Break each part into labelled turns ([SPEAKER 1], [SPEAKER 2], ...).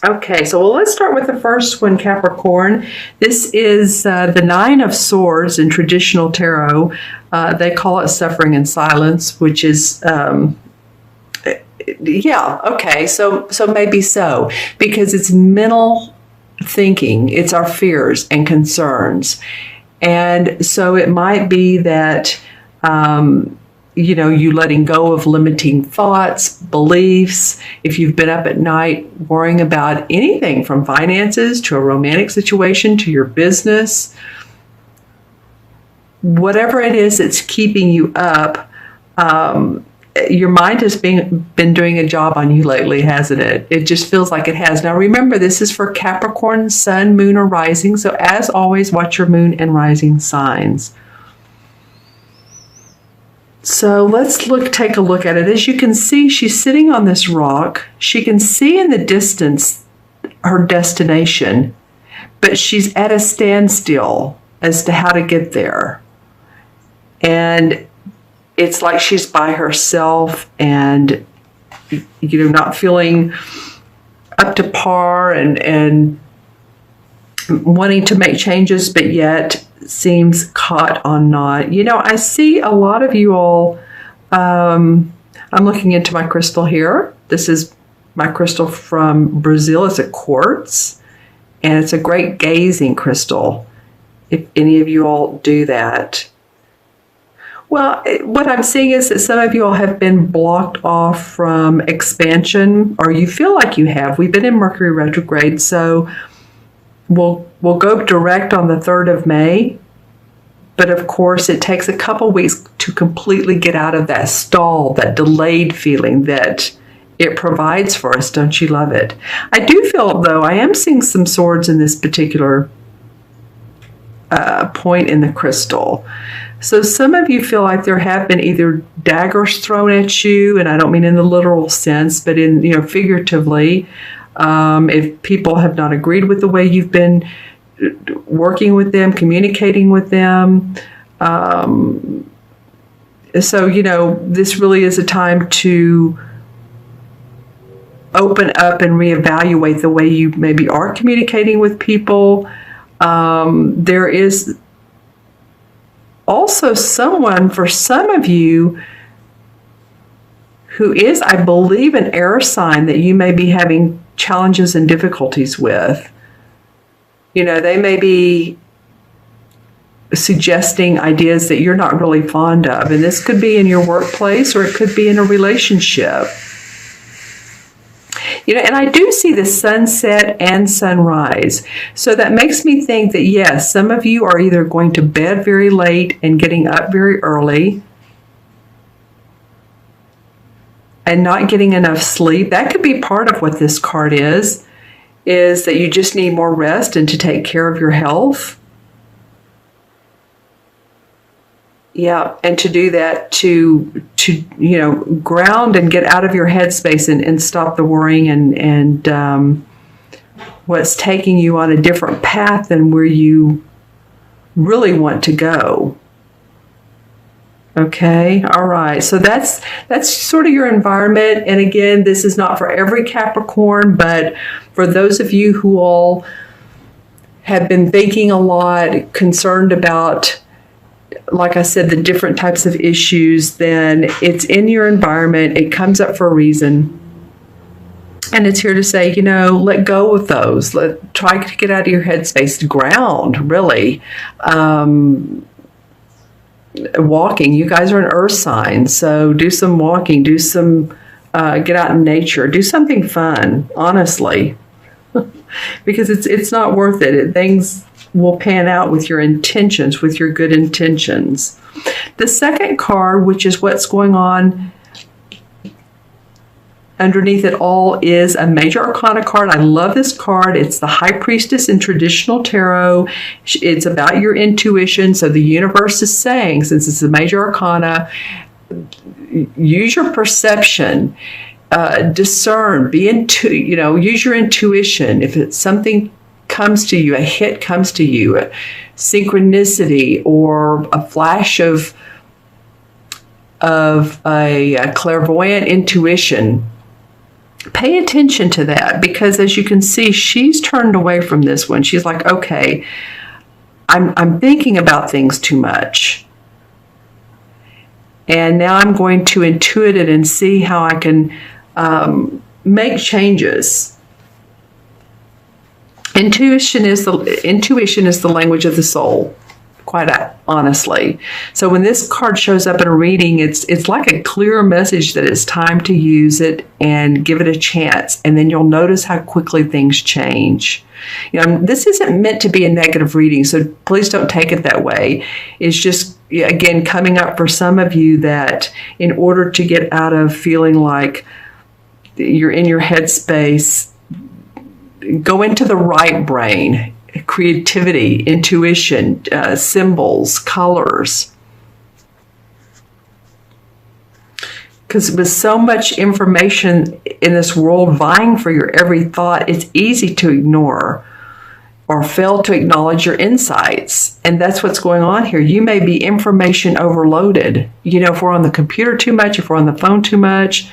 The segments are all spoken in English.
[SPEAKER 1] Okay, so let's start with the first one, Capricorn. This is the Nine of Swords in traditional tarot. They call it suffering in silence, which is, yeah, okay, so maybe so, because it's mental thinking, it's our fears and concerns. And so it might be that, you letting go of limiting thoughts, beliefs. If you've been up at night worrying about anything from finances to a romantic situation to your business, whatever it is that's keeping you up, your mind has been doing a job on you lately, hasn't it? It just feels like it has. Now remember, this is for Capricorn, Sun, Moon, or Rising. So as always, watch your Moon and Rising signs. So let's take a look at it. As you can see, she's sitting on this rock. She can see in the distance her destination, but she's at a standstill as to how to get there. And it's like she's by herself and, not feeling up to par and wanting to make changes, but yet seems caught on knot. I see a lot of you all, I'm looking into my crystal here. This is my crystal from Brazil. It's a quartz, and it's a great gazing crystal, if any of you all do that. Well, what I'm seeing is that some of you all have been blocked off from expansion, or you feel like you have. We've been in Mercury retrograde, so we'll go direct on the 3rd of May. But of course, it takes a couple weeks to completely get out of that stall, that delayed feeling that it provides for us. Don't you love it? I do feel, though, I am seeing some swords in this particular point in the crystal. So some of you feel like there have been either daggers thrown at you, and I don't mean in the literal sense, but in, figuratively. If people have not agreed with the way you've been working with them, communicating with them. So, this really is a time to open up and reevaluate the way you maybe are communicating with people. There is also someone, for some of you, who is, I believe, an air sign that you may be having challenges and difficulties with. They may be suggesting ideas that you're not really fond of. And this could be in your workplace, or it could be in a relationship. And I do see the sunset and sunrise. So that makes me think that, yes, some of you are either going to bed very late and getting up very early and not getting enough sleep. That could be part of what this card is that you just need more rest and to take care of your health. Yeah, and to do that, to ground and get out of your headspace and stop the worrying and what's taking you on a different path than where you really want to go. Okay, all right. So that's sort of your environment. And again, this is not for every Capricorn, but for those of you who all have been thinking a lot, concerned about, like I said, the different types of issues, then it's in your environment. It comes up for a reason. And it's here to say, let go of those. Try to get out of your headspace, to ground, really. Walking. You guys are an earth sign, so do some walking, do some, get out in nature, do something fun, honestly, because it's not worth it. Things will pan out with your intentions, with your good intentions. The second card, which is what's going on underneath it all, is a major arcana card. I love this card. It's the High Priestess in traditional tarot. It's about your intuition. So the universe is saying, since it's a major arcana, use your perception, discern, use your intuition. If it's something comes to you, a hit comes to you, a synchronicity, or a flash of a clairvoyant intuition, pay attention to that, because as you can see, she's turned away from this one. She's like, okay, I'm thinking about things too much. And now I'm going to intuit it and see how I can make changes. Intuition is the language of the soul, quite honestly. So when this card shows up in a reading, it's like a clear message that it's time to use it and give it a chance. And then you'll notice how quickly things change. This isn't meant to be a negative reading, so please don't take it that way. It's just, again, coming up for some of you that in order to get out of feeling like you're in your headspace, go into the right brain. Creativity, intuition, symbols, colors. Because with so much information in this world vying for your every thought, it's easy to ignore or fail to acknowledge your insights. And that's what's going on here. You may be information overloaded. If we're on the computer too much, if we're on the phone too much,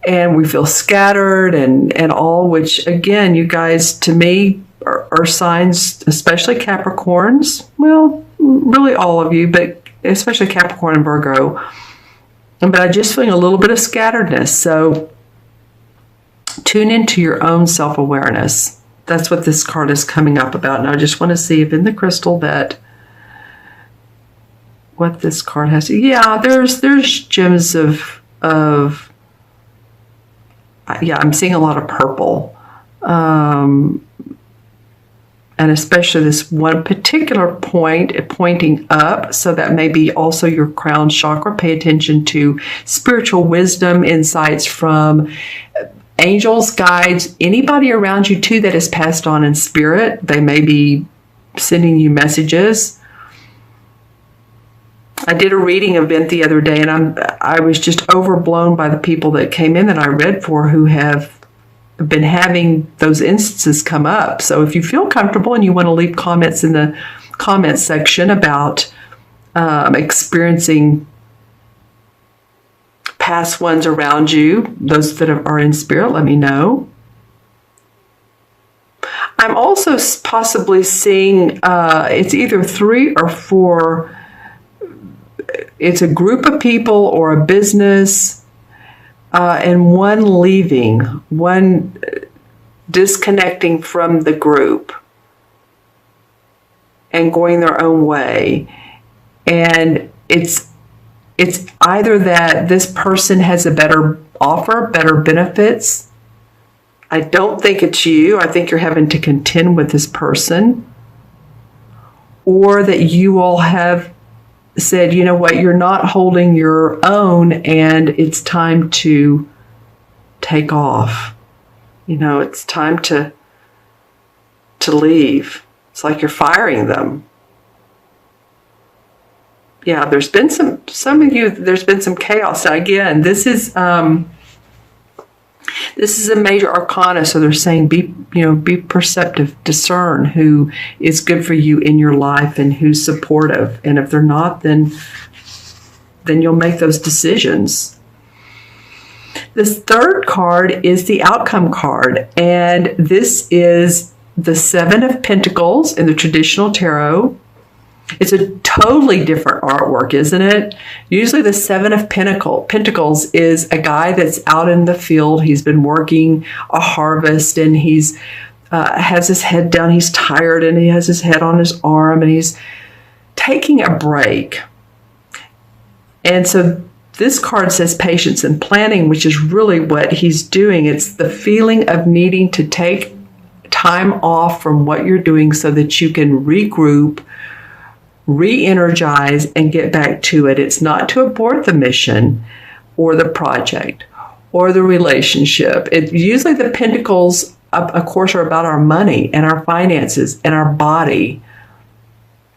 [SPEAKER 1] and we feel scattered and all, which, again, you guys, to me, are signs, especially Capricorns. Well, really all of you, but especially Capricorn and Virgo. But I'm just feeling a little bit of scatteredness. So tune into your own self-awareness. That's what this card is coming up about. And I just want to see if in the crystal that what this card has. Yeah, there's gems of yeah, I'm seeing a lot of purple. And especially this one particular point pointing up, so that may be also your crown chakra. Pay attention to spiritual wisdom, insights from angels, guides, anybody around you too that is passed on in spirit. They may be sending you messages. I did a reading event the other day, and I was just overblown by the people that came in that I read for who have been having those instances come up. So if you feel comfortable and you want to leave comments in the comments section about experiencing past ones around you, those that are in spirit, let me know. I'm also possibly seeing it's either 3 or 4. It's a group of people or a business. And one leaving, one disconnecting from the group and going their own way. And it's either that this person has a better offer, better benefits. I don't think it's you. I think you're having to contend with this person. Or that you all have said, you know what, you're not holding your own and it's time to take off. It's time to leave. It's like you're firing them. Yeah, there's been some of you, there's been some chaos. Now again, this is a major arcana, so they're saying be perceptive, discern who is good for you in your life and who's supportive. And if they're not, then you'll make those decisions. This third card is the outcome card, and this is the 7 of Pentacles in the traditional tarot. It's a totally different artwork, isn't it? Usually the 7 of Pentacles is a guy that's out in the field. He's been working a harvest, and he's has his head down. He's tired, and he has his head on his arm, and he's taking a break. And so this card says patience and planning, which is really what he's doing. It's the feeling of needing to take time off from what you're doing so that you can regroup, re-energize, and get back to it. It's not to abort the mission or the project or the relationship. Usually the Pentacles, of course, are about our money and our finances and our body,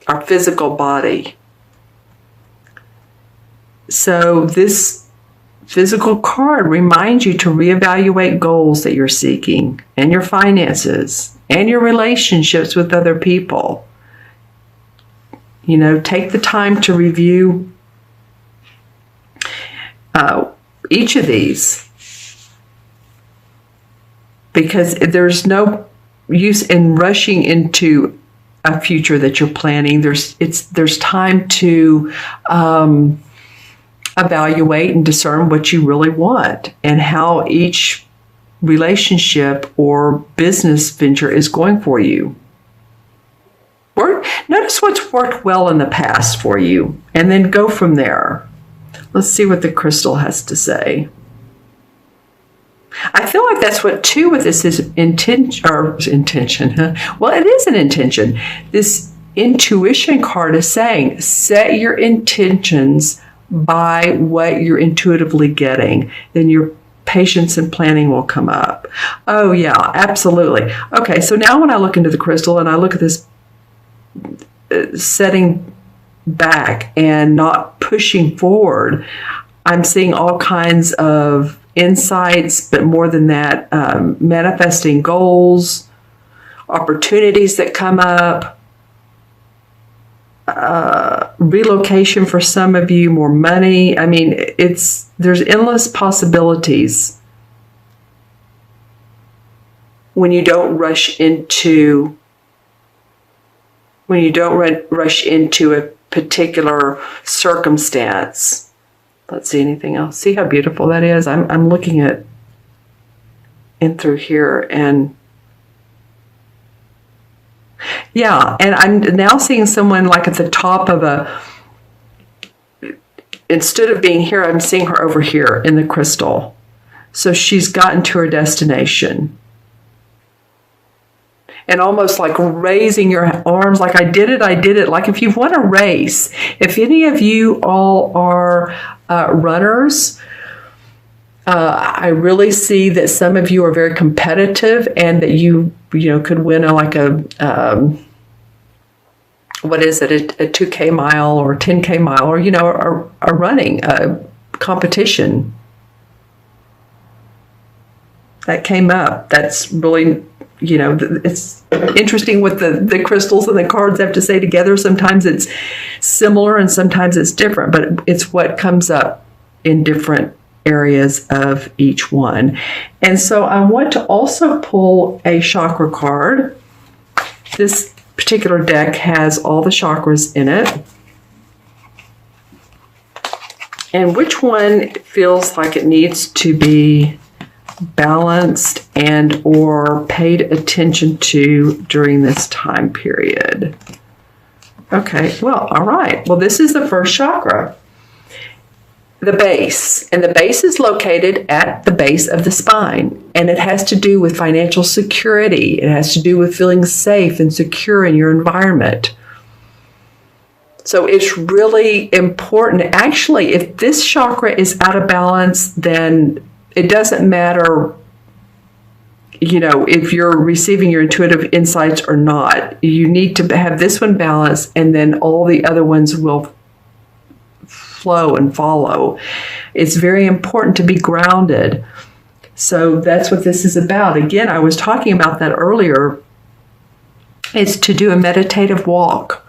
[SPEAKER 1] our physical body. So this physical card reminds you to reevaluate goals that you're seeking and your finances and your relationships with other people. Take the time to review each of these because there's no use in rushing into a future that you're planning. There's time to evaluate and discern what you really want and how each relationship or business venture is going for you. Notice what's worked well in the past for you, and then go from there. Let's see what the crystal has to say. I feel like that's what too with this is intention. Huh? Well, it is an intention. This intuition card is saying, set your intentions by what you're intuitively getting. Then your patience and planning will come up. Oh yeah, absolutely. Okay, so now when I look into the crystal and I look at this setting back and not pushing forward, I'm seeing all kinds of insights, but more than that, manifesting goals, opportunities that come up, relocation for some of you, more money. I mean, there's endless possibilities when you don't rush into a particular circumstance. Let's see anything else. See how beautiful that is? I'm looking at in through here, and yeah, and I'm now seeing someone like at the top of instead of being here, I'm seeing her over here in the crystal. So she's gotten to her destination. And almost like raising your arms, like I did it. Like if you've won a race, if any of you all are runners, I really see that some of you are very competitive, and that you could win a 2K mile or 10K mile, or a running competition. That came up. That's really, it's interesting what the crystals and the cards have to say together. Sometimes it's similar and sometimes it's different, but it's what comes up in different areas of each one. And so I want to also pull a chakra card. This particular deck has all the chakras in it. And which one feels like it needs to be balanced and or paid attention to during this time period? Okay, well, all right. Well, this is the first chakra, the base. And the base is located at the base of the spine. And it has to do with financial security. It has to do with feeling safe and secure in your environment. So it's really important. Actually, if this chakra is out of balance, then it doesn't matter, if you're receiving your intuitive insights or not. You need to have this one balanced, and then all the other ones will flow and follow. It's very important to be grounded. So that's what this is about. Again, I was talking about that earlier. It's to do a meditative walk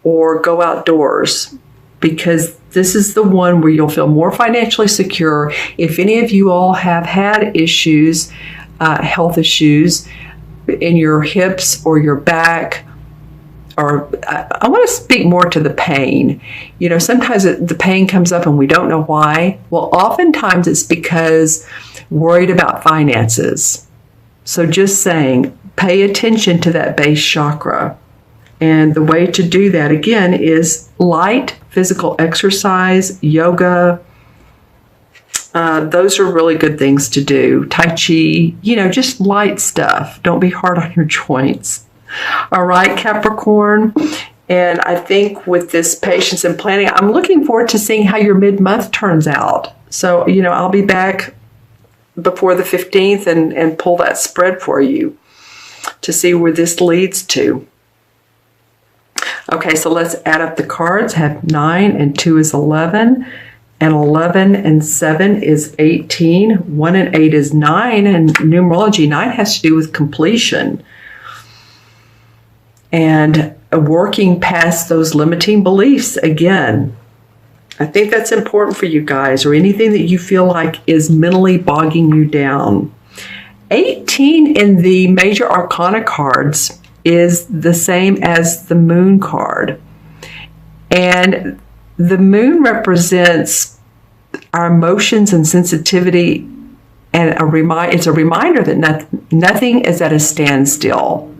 [SPEAKER 1] or go outdoors, because this is the one where you'll feel more financially secure. If any of you all have had issues, health issues in your hips or your back, or I want to speak more to the pain. Sometimes the pain comes up and we don't know why. Well, oftentimes it's because worried about finances. So just saying, pay attention to that base chakra. And the way to do that, again, is light physical exercise, yoga. Those are really good things to do. Tai Chi, just light stuff. Don't be hard on your joints. All right, Capricorn. And I think with this patience and planning, I'm looking forward to seeing how your mid-month turns out. So, I'll be back before the 15th and pull that spread for you to see where this leads to. Okay, so let's add up the cards. Have 9 and 2 is 11, and 11 and 7 is 18. 1 and 8 is 9, and numerology 9 has to do with completion and working past those limiting beliefs. Again, I think that's important for you guys, or anything that you feel like is mentally bogging you down. 18 in the major arcana cards is the same as the moon card. And the moon represents our emotions and sensitivity, and it's a reminder that nothing is at a standstill.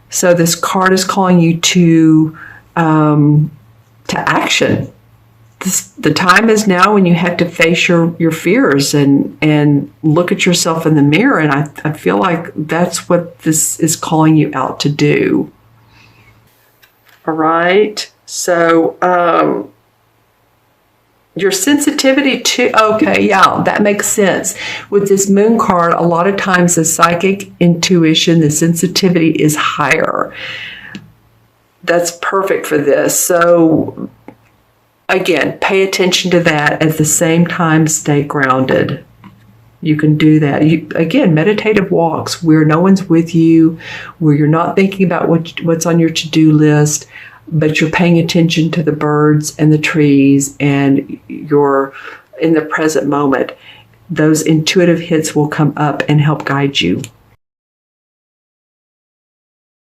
[SPEAKER 1] So this card is calling you to action. The time is now when you have to face your fears and look at yourself in the mirror. And I feel like that's what this is calling you out to do. All right. So your sensitivity to, okay, yeah, that makes sense. With this moon card, a lot of times the psychic intuition, the sensitivity is higher. That's perfect for this. So again, pay attention to that. At the same time, stay grounded. You can do that. Again, meditative walks where no one's with you, where you're not thinking about what's on your to-do list, but you're paying attention to the birds and the trees, and you're in the present moment. Those intuitive hits will come up and help guide you.